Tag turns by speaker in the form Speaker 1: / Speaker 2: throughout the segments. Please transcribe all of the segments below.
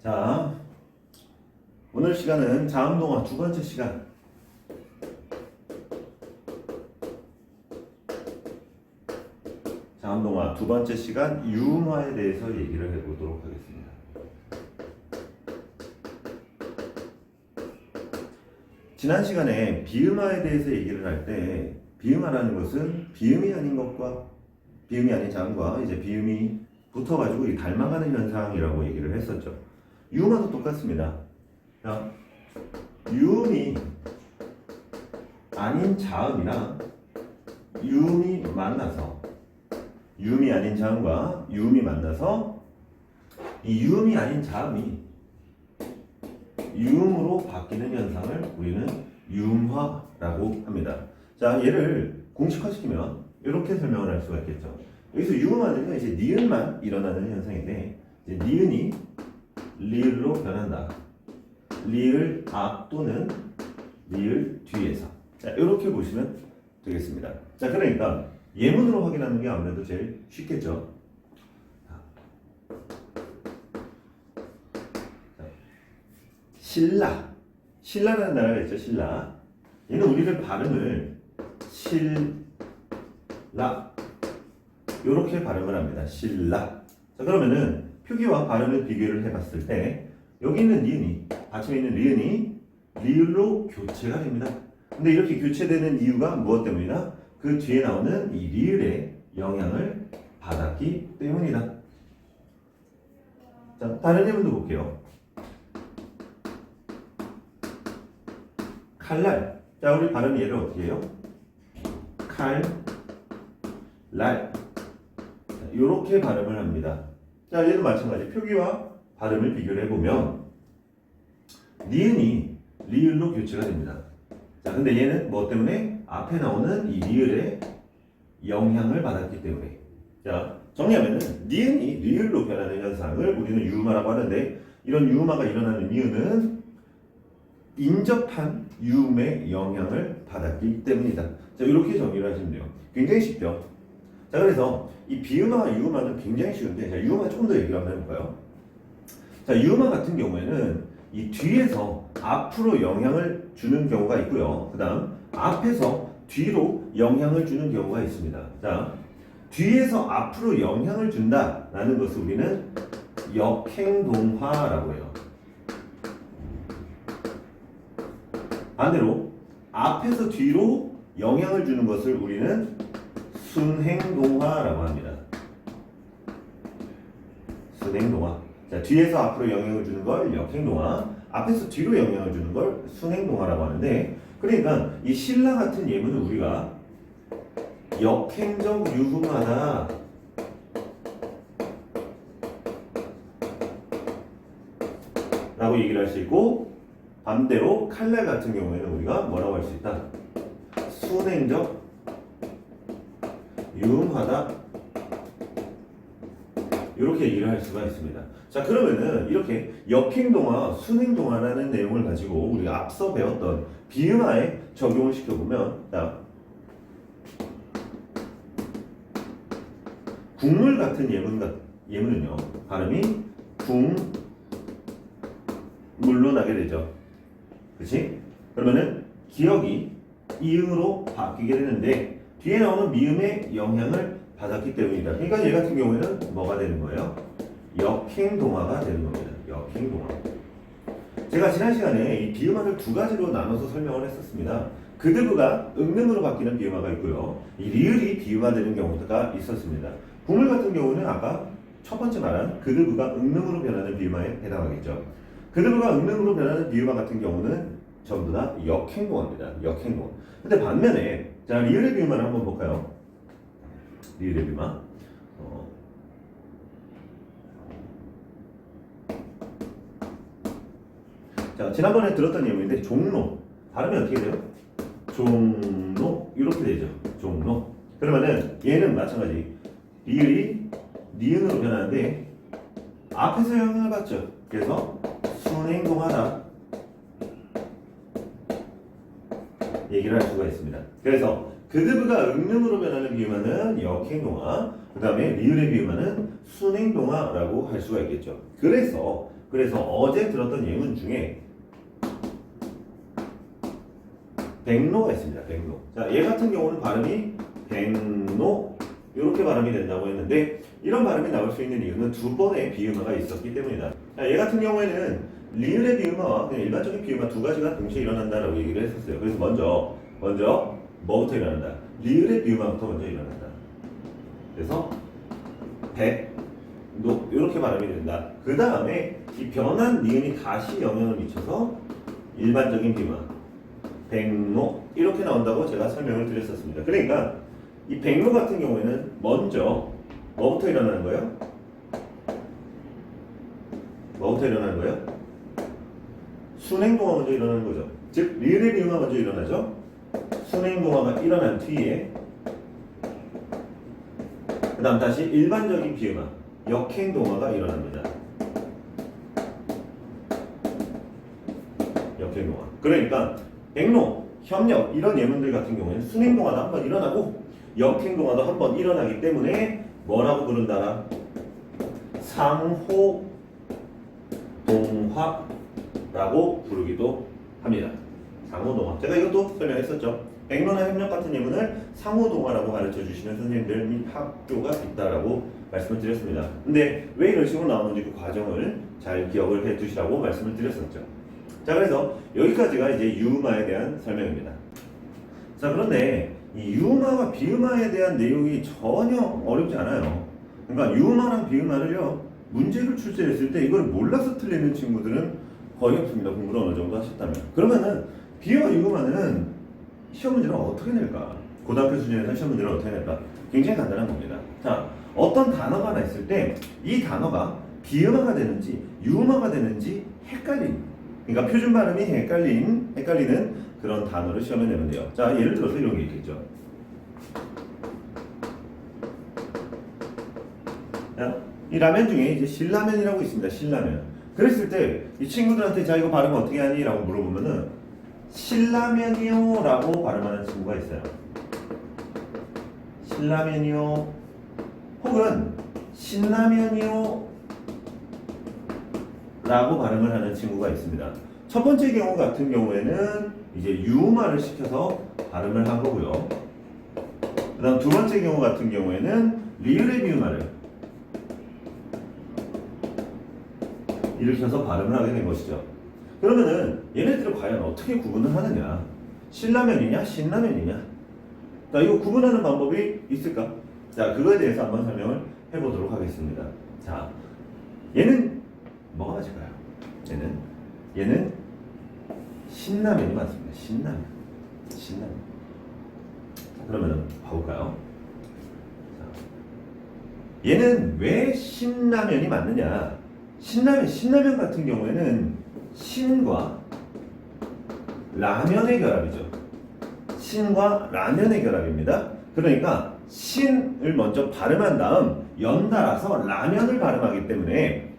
Speaker 1: 자, 오늘 시간은 자음동화 두 번째 시간. 자음동화 두 번째 시간 유음화에 대해서 얘기를 해보도록 하겠습니다. 지난 시간에 비음화에 대해서 얘기를 할 때 비음화라는 것은 비음이 아닌 것과 비음이 아닌 자음과 이제 비음이 붙어가지고 닮아가는 현상이라고 얘기를 했었죠. 유음화도 똑같습니다. 자, 유음이 아닌 자음이랑 유음이 만나서 유음이 아닌 자음과 유음이 만나서 이 유음이 아닌 자음이 유음으로 바뀌는 현상을 우리는 유음화라고 합니다. 자, 얘를 공식화시키면 이렇게 설명을 할 수가 있겠죠. 여기서 유음화는 이제 니은만 일어나는 현상인데 이제 니은이 리을로 변한다. 리을 앞 또는 리을 뒤에서. 자, 이렇게 보시면 되겠습니다. 자, 그러니까 예문으로 확인하는 게 아무래도 제일 쉽겠죠. 신라. 신라라는 나라가 있죠. 신라. 얘는 우리를 발음을 신라 이렇게 발음을 합니다. 신라. 자, 그러면은 표기와 발음을 비교를 해봤을 때 여기 있는 니은이 받침에 있는 리은이 리을로 교체가 됩니다. 근데 이렇게 교체되는 이유가 무엇 때문이다? 그 뒤에 나오는 이 리을의 영향을 받았기 때문이다. 자, 다른 예문도 볼게요. 칼날. 자, 우리 발음 얘를 어떻게 해요? 칼날. 이렇게 발음을 합니다. 자, 얘도 마찬가지. 표기와 발음을 비교를 해보면 니은이 리을로 교체가 됩니다. 자, 근데 얘는 뭐 때문에? 앞에 나오는 이 리을의 영향을 받았기 때문에. 자, 정리하면은 니은이 리을로 변하는 현상을 우리는 유음화라고 하는데, 이런 유음화가 일어나는 이유는 인접한 유음의 영향을 받았기 때문이다. 자, 이렇게 정리를 하시면 돼요. 굉장히 쉽죠? 자, 그래서 이 비음화와 유음화는 굉장히 쉬운데, 자, 유음화 조금 더 얘기를 한번 해볼까요? 자, 유음화 같은 경우에는 이 뒤에서 앞으로 영향을 주는 경우가 있고요. 그 다음 앞에서 뒤로 영향을 주는 경우가 있습니다. 자, 뒤에서 앞으로 영향을 준다라는 것을 우리는 역행동화라고 해요. 반대로 앞에서 뒤로 영향을 주는 것을 우리는 순행동화라고 합니다. 순행동화. 자, 뒤에서 앞으로 영향을 주는 걸 역행동화, 앞에서 뒤로 영향을 주는 걸 순행동화라고 하는데, 그러니까 이 신라 같은 예문은 우리가 역행적 유음화다 라고 얘기를 할 수 있고, 반대로 칼날 같은 경우에는 우리가 뭐라고 할 수 있다? 순행적 유음화다, 이렇게 얘기를 할 수가 있습니다. 자, 그러면은 이렇게 역행동화, 순행동화라는 내용을 가지고 우리가 앞서 배웠던 비음화에 적용을 시켜보면, 자, 국물 같은 예문은요, 발음이 국물로 나게 되죠. 그치? 그러면은 기억이 이음으로 바뀌게 되는데 뒤에 나오는 미음의 영향을 받았기 때문이다. 그러니까 얘 같은 경우에는 뭐가 되는 거예요? 역행동화가 되는 겁니다. 역행동화. 제가 지난 시간에 이 비음화를 두 가지로 나눠서 설명을 했었습니다. 그드브가 응능으로 바뀌는 비음화가 있고요. 이 리을이 비음화되는 경우가 있었습니다. 국물 같은 경우는 아까 첫 번째 말한 그드브가 응능으로 변하는 비음화에 해당하겠죠. 그드브가 응능으로 변하는 비음화 같은 경우는 전부 다 역행동화입니다. 역행동화. 근데 반면에 자, 리을의 비음화를 한번 볼까요? 리을의 비음화. 자, 지난번에 들었던 예문인데 종로. 발음이 어떻게 돼요? 종로 이렇게 되죠. 종로. 그러면은 얘는 마찬가지. 리을이 니은으로 변하는데 앞에서 영향을 받죠. 그래서 순행동화다 얘기를 할 수가 있습니다. 그래서 그드브가 응능으로 변하는 비음화는 역행동화, 그 다음에 리을의 비음화는 순행동화라고 할 수가 있겠죠. 그래서 그래서 어제 들었던 예문 중에 백로가 있습니다. 백로. 자, 얘 같은 경우는 발음이 백로 이렇게 발음이 된다고 했는데 이런 발음이 나올 수 있는 이유는 두 번의 비음화가 있었기 때문이다. 자, 얘 같은 경우에는 리을의 비음화와 그냥 일반적인 비음화 두 가지가 동시에 일어난다라고 얘기를 했었어요. 그래서 먼저 뭐부터 일어난다? 리을의 비음화부터 먼저 일어난다. 그래서 백로 이렇게 발음이 된다. 그 다음에 이 변한 니은이 다시 영향을 미쳐서 일반적인 비음화 백로 이렇게 나온다고 제가 설명을 드렸었습니다. 그러니까 이 백로 같은 경우에는 먼저 뭐부터 일어나는 거예요? 뭐부터 일어나는 거예요? 순행동화 먼저 일어나는 거죠. 즉 리을의 비음화 먼저 일어나죠. 순행동화가 일어난 뒤에 그 다음 다시 일반적인 비음화 역행동화가 일어납니다. 역행동화. 그러니까 백로, 협력 이런 예문들 같은 경우에는 순행동화도 한번 일어나고 역행동화도 한번 일어나기 때문에 뭐라고 부른다라? 상호동화라고 부르기도 합니다. 상호동화. 제가 이것도 설명했었죠. 백로나 협력 같은 예문을 상호동화라고 가르쳐 주시는 선생님들 및 학교가 있다라고 말씀을 드렸습니다. 근데 왜 이런 식으로 나오는지 그 과정을 잘 기억을 해 두시라고 말씀을 드렸었죠. 자, 그래서 여기까지가 이제 유음화에 대한 설명입니다. 자, 그런데 이 유음화와 비음화에 대한 내용이 전혀 어렵지 않아요. 그러니까 유음화랑 비음화를요, 문제를 출제했을 때 이걸 몰라서 틀리는 친구들은 거의 없습니다. 공부를 어느 정도 하셨다면. 그러면은 비와 유음화는 시험 문제는 어떻게 낼까? 고등학교 수준에서 시험 문제를 어떻게 낼까? 굉장히 간단한 겁니다. 자, 어떤 단어가 하나 있을 때 이 단어가 비음화가 되는지 유음화가 되는지 헷갈린, 그러니까 표준 발음이 헷갈리는 그런 단어를 시험에 내면 돼요. 자, 예를 들어서 이런 게 있겠죠. 자, 이 라면 중에 이제 신라면이라고 있습니다. 신라면. 그랬을 때 이 친구들한테 자 이거 발음 어떻게 하니? 라고 물어보면은 신라면이요 라고 발음하는 친구가 있어요. 신라면이요 혹은 신라면이요 라고 발음을 하는 친구가 있습니다. 첫 번째 경우 같은 경우에는 이제 유음화를 시켜서 발음을 한 거고요. 그 다음 두 번째 경우 같은 경우에는 리을의 비음화를 일으켜서 발음을 하게 된 것이죠. 그러면은 얘네들을 과연 어떻게 구분을 하느냐? 신라면이냐 신라면이냐? 자, 이거 구분하는 방법이 있을까? 자, 그거에 대해서 한번 설명을 해보도록 하겠습니다. 자, 얘는 뭐가 맞을까요? 얘는 신라면이 맞습니다. 신라면. 자, 그러면은 봐볼까요? 자, 얘는 왜 신라면이 맞느냐? 신라면 같은 경우에는 신과 라면의 결합이죠. 신과 라면의 결합입니다. 그러니까 신을 먼저 발음한 다음 연달아서 라면을 발음하기 때문에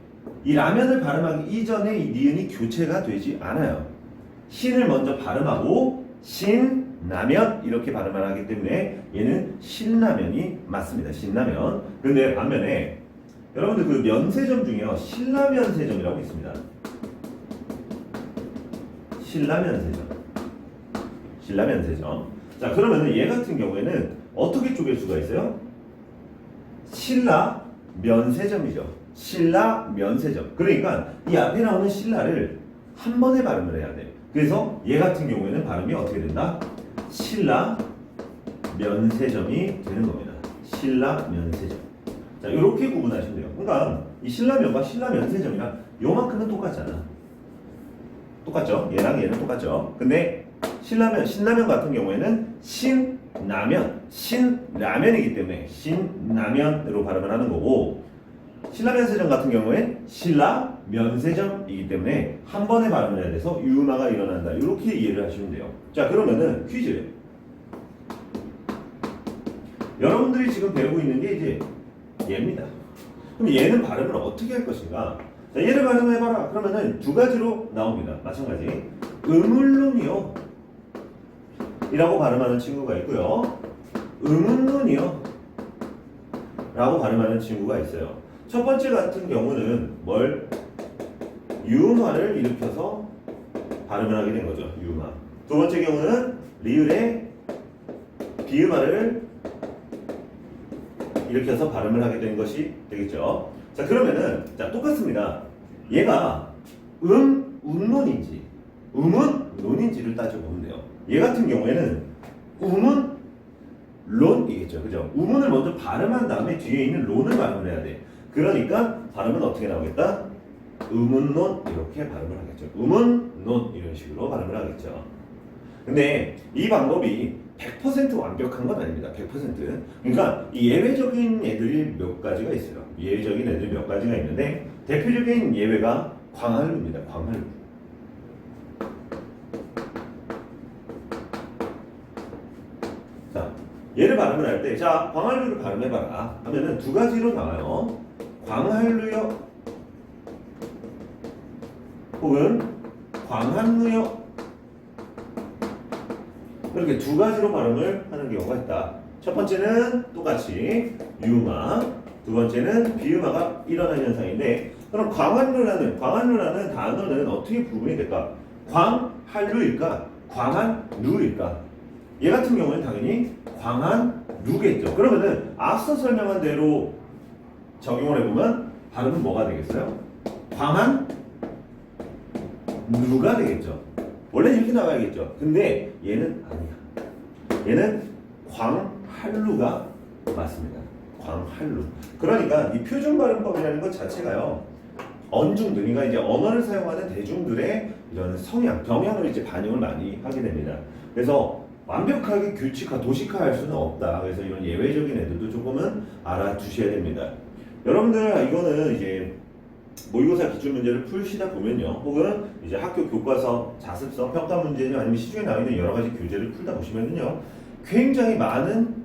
Speaker 1: 이 라면을 발음하기 이전에 이 니은이 교체가 되지 않아요. 신을 먼저 발음하고 신라면 이렇게 발음을 하기 때문에 얘는 신라면이 맞습니다. 신라면. 그런데 반면에 여러분들 그 면세점 중에요, 신라면세점이라고 있습니다. 신라면세점. 자, 그러면 얘 같은 경우에는 어떻게 쪼갤 수가 있어요? 신라면세점이죠. 신라면세점. 그러니까 이 앞에 나오는 신라를 한 번에 발음을 해야 돼. 그래서 얘 같은 경우에는 발음이 어떻게 된다? 신라면세점이 되는 겁니다. 신라면세점. 자, 이렇게 구분하시면 돼요. 그러니까 이 신라면과 신라면세점이랑 요만큼은 똑같잖아. 똑같죠? 얘랑 얘는 똑같죠? 근데 신라면 같은 경우에는 신라면이기 때문에 신라면으로 발음을 하는 거고, 신라면세점 같은 경우엔 신라면세점이기 때문에 한 번에 발음을 해야 돼서 유음화가 일어난다. 이렇게 이해를 하시면 돼요. 자, 그러면은 퀴즈. 여러분들이 지금 배우고 있는 게 이제 얘입니다. 그럼 얘는 발음을 어떻게 할 것인가? 자, 얘를 발음해봐라. 그러면은 두 가지로 나옵니다. 마찬가지. 음울눈이요 이라고 발음하는 친구가 있고요. 음운눈이요 라고 발음하는 친구가 있어요. 첫 번째 같은 경우는 뭘? 유음화를 일으켜서 발음을 하게 된 거죠. 유음화. 두 번째 경우는 리을의 비음화를 일으켜서 발음을 하게 된 것이 되겠죠. 자, 그러면은 자, 똑같습니다. 얘가 음론인지 논인지를 따져보면 돼요. 얘 같은 경우에는 론이겠죠. 그죠? 우문을 먼저 발음한 다음에 뒤에 있는 론을 발음을 해야 돼. 그러니까 발음은 어떻게 나오겠다? 음운론 이렇게 발음을 하겠죠. 음운론 이런 식으로 발음을 하겠죠. 근데 이 방법이 100% 완벽한 건 아닙니다. 100%. 그러니까 이 예외적인 애들이 몇 가지가 있어요. 예외적인 애들이 몇 가지가 있는데 대표적인 예외가 광활루입니다. 광활루. 자, 얘를 발음을 할 때, 자, 광활루를 발음해봐라 하면은 두 가지로 나와요. 광활루요 혹은 광한루요, 이렇게 두 가지로 발음을 하는 경우가 있다. 첫 번째는 똑같이 유음화, 두 번째는 비음화가 일어나는 현상인데, 그럼 광한루라는 단어는 어떻게 구분이 될까? 광한루일까? 광한루일까? 얘 같은 경우는 당연히 광한루겠죠. 그러면은 앞서 설명한 대로 적용을 해보면 발음은 뭐가 되겠어요? 광한루가 되겠죠. 원래 이렇게 나와야겠죠. 근데 얘는 아니야. 얘는 광한루가 맞습니다. 광한루. 그러니까 이 표준 발음법이라는 것 자체가요, 언중들, 그러니까 이제 언어를 사용하는 대중들의 이런 성향, 경향을 이제 반영을 많이 하게 됩니다. 그래서 완벽하게 규칙화, 도식화할 수는 없다. 그래서 이런 예외적인 애들도 조금은 알아두셔야 됩니다. 여러분들 이거는 이제 모의고사 기출 문제를 풀시다 보면요, 혹은 이제 학교 교과서, 자습서, 평가 문제냐 아니면 시중에 나와 있는 여러 가지 교재를 풀다 보시면요, 굉장히 많은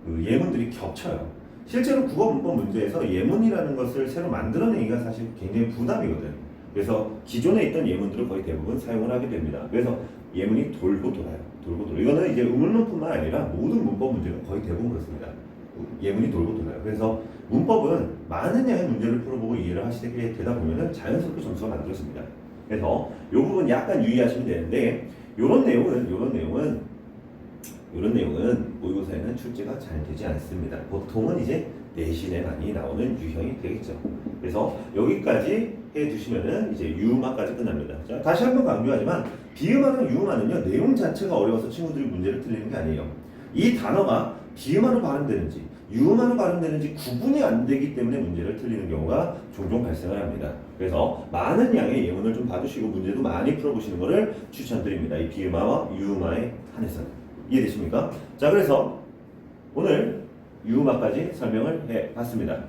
Speaker 1: 그 예문들이 겹쳐요. 실제로 국어 문법 문제에서 예문이라는 것을 새로 만들어내기가 사실 굉장히 부담이거든. 그래서 기존에 있던 예문들을 거의 대부분 사용을 하게 됩니다. 그래서 예문이 돌고 돌아요. 돌고 돌아요. 이거는 이제 음문론뿐만 아니라 모든 문법 문제가 거의 대부분 그렇습니다. 예문이 돌고 돌아요. 그래서 문법은 많은 양의 문제를 풀어보고 이해를 하시게 되다 보면은 자연스럽게 점수가 만들어집니다. 그래서 이 부분 약간 유의하시면 되는데, 이런 내용은 모의고사에는 출제가 잘 되지 않습니다. 보통은 이제 내신에 많이 나오는 유형이 되겠죠. 그래서 여기까지 해두시면은 이제 유음화까지 끝납니다. 자, 다시 한번 강조하지만 비음화랑 유음화는요, 내용 자체가 어려워서 친구들이 문제를 틀리는 게 아니에요. 이 단어가 비음화로 발음되는지 유음화로 발음되는지 구분이 안 되기 때문에 문제를 틀리는 경우가 종종 발생을 합니다. 그래서 많은 양의 예문을 좀 봐주시고 문제도 많이 풀어보시는 것을 추천드립니다. 이 비음화와 유음화에 한해서는. 이해되십니까? 자, 그래서 오늘 유음화까지 설명을 해봤습니다.